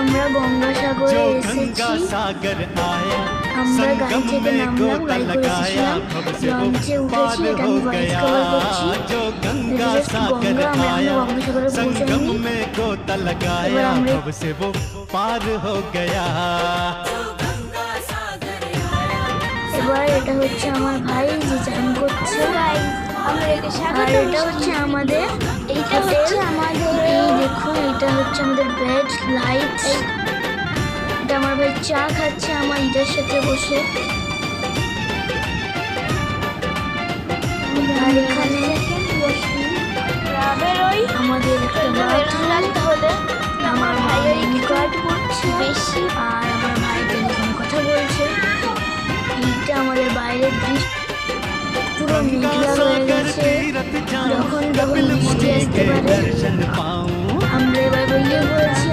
আমরা গঙ্গাসাগরে जो এসেছি। गंगा सागर आया আমরা গাড়ি संगम থেকে में নামলাম, गोता গাড়ি করে लगाया এসেছিলাম, भव से वो লঞ্চে উঠেছি, पार এটা हो আমি ভয়েস गया কভার করছি। जो गंगा জাস্ট सागर গঙ্গা, আমরা आया এখনো গঙ্গাসাগরে संगम পৌঁছাইনি। में गोता এবার लगाया আমরা भव से वो पार हो गया। এবার এটা হচ্ছে আমার ভাই যে চান করছে, আর এটা হচ্ছে আমাদের এই দেখুন, এটা হচ্ছে আমাদের বেড লাইট। এটা আমার ভাই চা খাচ্ছে আমার ঈদের সাথে বসে। আর এখানে আমাদের একটা বাথরুম, আমার ভাই কাট করছে বেশি, আর আমার ভাই টেলিফোনে কথা বলছে। এইটা আমাদের বাইরের দৃশ্য, পুরো মেঘলা হয়ে গেছে। যখন যখন বৃষ্টি আসতে পারে। दर्शन पाऊं আমরা এবার বেরিয়ে পড়েছি।